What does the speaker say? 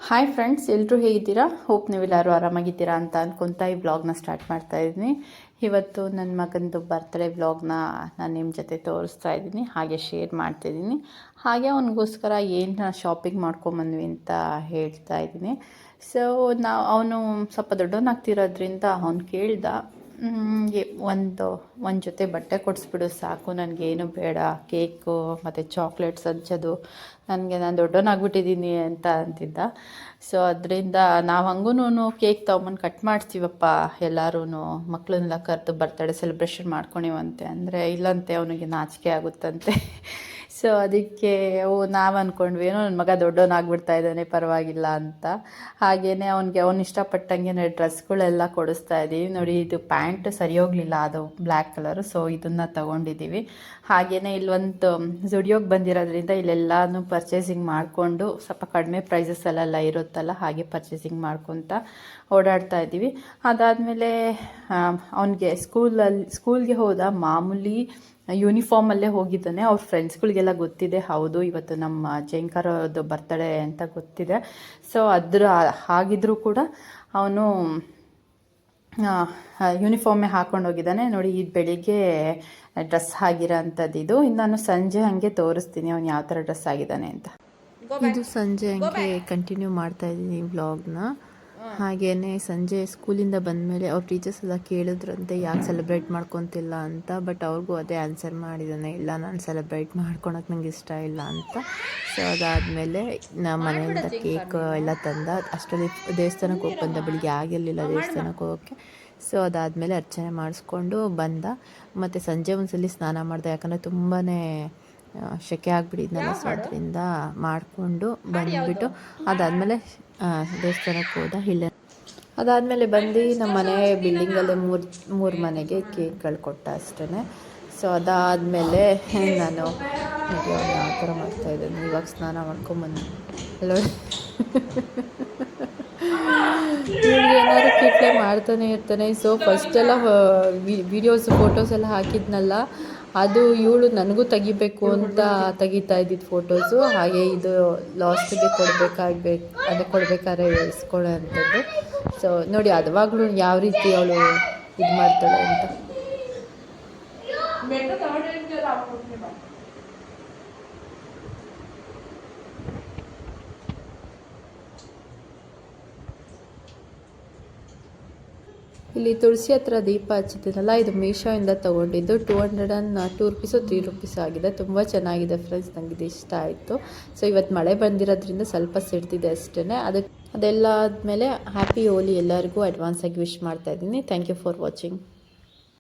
Hi friends, ಎಲ್ಲರೂ ಹೇಗಿದ್ದೀರಾ? Hope ನೀವೆಲ್ಲರೂ ಆರಾಮಾಗಿದ್ದೀರಾ ಅಂತ ಅಂದ್ಕೊತಾ ಈ ವ್ಲಾಗ್ನ ಸ್ಟಾರ್ಟ್ ಮಾಡ್ತಾ ಇದ್ದೀನಿ. ಇವತ್ತು ನನ್ನ ಮಗನದು ಬರ್ತ್ಡೇ ವ್ಲಾಗ್ನ ನಾನು ನಿಮ್ಮ ಜೊತೆ ತೋರಿಸ್ತಾ ಇದ್ದೀನಿ, ಹಾಗೆ ಶೇರ್ ಮಾಡ್ತಾಯಿದ್ದೀನಿ. ಹಾಗೆ ಅವನಿಗೋಸ್ಕರ ಏನು ಶಾಪಿಂಗ್ ಮಾಡ್ಕೊಂಬಂದ್ವಿ ಅಂತ ಹೇಳ್ತಾ ಇದ್ದೀನಿ. ಸೊ ಅವನು ಸ್ವಲ್ಪ ದೊಡ್ಡವನಾಗ್ತಿರೋದ್ರಿಂದ ಅವ್ನು ಕೇಳ್ದ, ಒಂದು ಜೊತೆ ಬಟ್ಟೆ ಕೊಡಿಸ್ಬಿಡು ಸಾಕು, ನನಗೇನು ಬೇಡ, ಕೇಕು ಮತ್ತು ಚಾಕ್ಲೇಟ್ಸ್ ಹಂಚೋದು, ನಾನು ದೊಡ್ಡವನಾಗ್ಬಿಟ್ಟಿದ್ದೀನಿ ಅಂತ ಅಂತಿದ್ದ. ಸೊ ಅದರಿಂದ ನಾವು ಹಂಗೂ ಕೇಕ್ ತೊಗೊಂಬಂದು ಕಟ್ ಮಾಡ್ತೀವಪ್ಪ, ಎಲ್ಲರೂ ಮಕ್ಕಳನ್ನೆಲ್ಲ ಕರೆದು ಬರ್ತಡೇ ಸೆಲೆಬ್ರೇಷನ್ ಮಾಡ್ಕೊಳೀವಂತೆ ಅಂದರೆ, ಇಲ್ಲಂತೆ ಅವನಿಗೆ ನಾಚಿಕೆ ಆಗುತ್ತಂತೆ. ಸೊ ಅದಕ್ಕೆ ನಾವು ಅಂದ್ಕೊಂಡ್ವಿ, ಏನೋ ನನ್ನ ಮಗ ದೊಡ್ಡವನಾಗ್ಬಿಡ್ತಾ ಇದ್ದಾನೆ, ಪರವಾಗಿಲ್ಲ ಅಂತ. ಹಾಗೆಯೇ ಅವ್ನು ಇಷ್ಟಪಟ್ಟಂಗೆ ಡ್ರೆಸ್ಗಳೆಲ್ಲ ಕೊಡಿಸ್ತಾ ಇದ್ದೀವಿ. ನೋಡಿ, ಇದು ಪ್ಯಾಂಟ್ ಸರಿ ಹೋಗಲಿಲ್ಲ, ಅದು ಬ್ಲ್ಯಾಕ್ ಕಲರು, ಸೊ ಇದನ್ನು ತೊಗೊಂಡಿದ್ದೀವಿ. ಹಾಗೆಯೇ ಇಲ್ಲೊಂದು ಜುಡಿಯೋಗೆ ಬಂದಿರೋದ್ರಿಂದ ಇಲ್ಲೆಲ್ಲನೂ ಪರ್ಚೇಸಿಂಗ್ ಮಾಡಿಕೊಂಡು ಸ್ವಲ್ಪ ಕಡಿಮೆ ಪ್ರೈಸಸ್ಸಲ್ಲೆಲ್ಲ ಇರುತ್ತಲ್ಲ, ಹಾಗೆ ಪರ್ಚೇಸಿಂಗ್ ಮಾಡ್ಕೊತ ಓಡಾಡ್ತಾ ಇದ್ದೀವಿ. ಅದಾದಮೇಲೆ ಅವನಿಗೆ ಸ್ಕೂಲ್ಗೆ ಹೋದ ಮಾಮೂಲಿ ಯೂನಿಫಾರ್ಮಲ್ಲೇ ಹೋಗಿದ್ದಾನೆ. ಅವ್ರ ಫ್ರೆಂಡ್ಸ್ಗಳಿಗೆಲ್ಲ ಗೊತ್ತಿದೆ, ಹೌದು ಇವತ್ತು ನಮ್ಮ ಜಯಂಕರದ್ದು ಬರ್ತಡೇ ಅಂತ ಗೊತ್ತಿದೆ. ಸೊ ಹಾಗಿದ್ರೂ ಕೂಡ ಅವನು ಯೂನಿಫಾರ್ಮೇ ಹಾಕ್ಕೊಂಡು ಹೋಗಿದ್ದಾನೆ. ನೋಡಿ, ಇದು ಬೆಳಿಗ್ಗೆ ಡ್ರೆಸ್ ಆಗಿರೋ ಅಂಥದ್ದು. ಇದು ನಾನು ಸಂಜೆ ಹಾಗೆ ತೋರಿಸ್ತೀನಿ ಅವನು ಯಾವ ಥರ ಡ್ರೆಸ್ ಆಗಿದ್ದಾನೆ ಅಂತ. ಇದು ಸಂಜೆ ಹಂಗೆ ಕಂಟಿನ್ಯೂ ಮಾಡ್ತಾ ಇದ್ದೀನಿ ವ್ಲಾಗ್ನ. ಹಾಗೆಯೇ ಸಂಜೆ ಸ್ಕೂಲಿಂದ ಬಂದಮೇಲೆ ಅವ್ರ ಟೀಚರ್ಸ್ ಎಲ್ಲ ಕೇಳಿದ್ರಂತೆ ಯಾಕೆ ಸೆಲೆಬ್ರೇಟ್ ಮಾಡ್ಕೊತಿಲ್ಲ ಅಂತ. ಬಟ್ ಅವ್ರಿಗೂ ಅದೇ ಆನ್ಸರ್ ಮಾಡಿದ್ದಾನೆ, ಇಲ್ಲ ನಾನು ಸೆಲೆಬ್ರೇಟ್ ಮಾಡ್ಕೊಳಕ್ಕೆ ನಂಗೆ ಇಷ್ಟ ಇಲ್ಲ ಅಂತ. ಸೊ ಅದಾದಮೇಲೆ ನಮ್ಮ ಮನೆಯಿಂದ ಕೇಕ್ ಎಲ್ಲ ತಂದ. ಅಷ್ಟರಲ್ಲಿ ದೇವಸ್ಥಾನಕ್ಕೆ ಹೋಗಿ ಬಂದ, ಬೆಳಿಗ್ಗೆ ಆಗಿರಲಿಲ್ಲ ದೇವಸ್ಥಾನಕ್ಕೆ ಹೋಗೋಕ್ಕೆ. ಸೊ ಅದಾದಮೇಲೆ ಅರ್ಚನೆ ಮಾಡಿಸ್ಕೊಂಡು ಬಂದ. ಮತ್ತು ಸಂಜೆ ಒಂದ್ಸಲಿ ಸ್ನಾನ ಮಾಡಿದೆ, ಯಾಕಂದರೆ ತುಂಬಾ ಸೆಕೆ ಆಗಿಬಿಟ್ಟಿದ್ನಲ್ಲ. ಸೊ ಅದರಿಂದ ಮಾಡಿಕೊಂಡು ಬಂದುಬಿಟ್ಟು ಅದಾದಮೇಲೆ ದೇವಸ್ಥಾನಕ್ಕೆ ಹೋದ. ಇಲ್ಲ ಅದಾದಮೇಲೆ ಬಂದು ನಮ್ಮ ಮನೆ ಬಿಲ್ಡಿಂಗಲ್ಲೇ ಮೂರು ಮನೆಗೆ ಕೇಕ್ಗಳು ಕೊಟ್ಟ ಅಷ್ಟೇ. ಸೊ ಅದಾದಮೇಲೆ ನಾನು ಯಾವ ಥರ ಮಾಡ್ತಾಯಿದ್ದೇನೆ, ಇವಾಗ ಸ್ನಾನ ಮಾಡ್ಕೊಂಬಂದು ಅಲ್ಲೋ ಇವ್ನಿಗೆ ಏನಾದ್ರು ಕಿಟ್ಲೆ ಮಾಡ್ತಾನೆ ಇರ್ತಾನೆ. ಸೊ ಫಸ್ಟೆಲ್ಲ ವೀಡಿಯೋಸ್ ಫೋಟೋಸ್ ಎಲ್ಲ ಹಾಕಿದ್ನಲ್ಲ, ಅದು ಇವಳು ನನಗೂ ತೆಗಿಬೇಕು ಅಂತ ತೆಗಿತಾ ಇದ್ದಿದ್ದು ಫೋಟೋಸು. ಹಾಗೆ ಇದು ಲಾಸ್ಟಿಗೆ ಕೊಡಬೇಕಾದ್ರೆ ಇಸ್ಕೊಳ್ಳೋ ಅಂಥದ್ದು. ಸೊ ನೋಡಿ, ಅದುವಾಗಲೂ ಯಾವ ರೀತಿ ಅವಳು ಇದು ಮಾಡ್ತಾಳೆ ಅಂತ. ಇಲ್ಲಿ ತುಳಸಿ ಹತ್ರ ದೀಪ ಹಚ್ಚಿದ್ದೀನಲ್ಲ, ಇದು ಮೀಶೋಯಿಂದ ತೊಗೊಂಡಿದ್ದು. 202 ರುಪೀಸು 3 ರುಪೀಸ್ ಆಗಿದೆ. ತುಂಬ ಚೆನ್ನಾಗಿದೆ ಫ್ರೆಂಡ್ಸ್, ನನಗೆ ಇದು ಇಷ್ಟ ಆಯಿತು. ಸೊ ಇವತ್ತು ಮಳೆ ಬಂದಿರೋದ್ರಿಂದ ಸ್ವಲ್ಪ ಸಿಡ್ತಿದೆ ಅಷ್ಟೇ. ಅದೆಲ್ಲ ಆದಮೇಲೆ ಹ್ಯಾಪಿ ಹೋಲಿ ಎಲ್ಲರಿಗೂ ಅಡ್ವಾನ್ಸಾಗಿ ವಿಶ್ ಮಾಡ್ತಾಯಿದ್ದೀನಿ. Thank you for watching.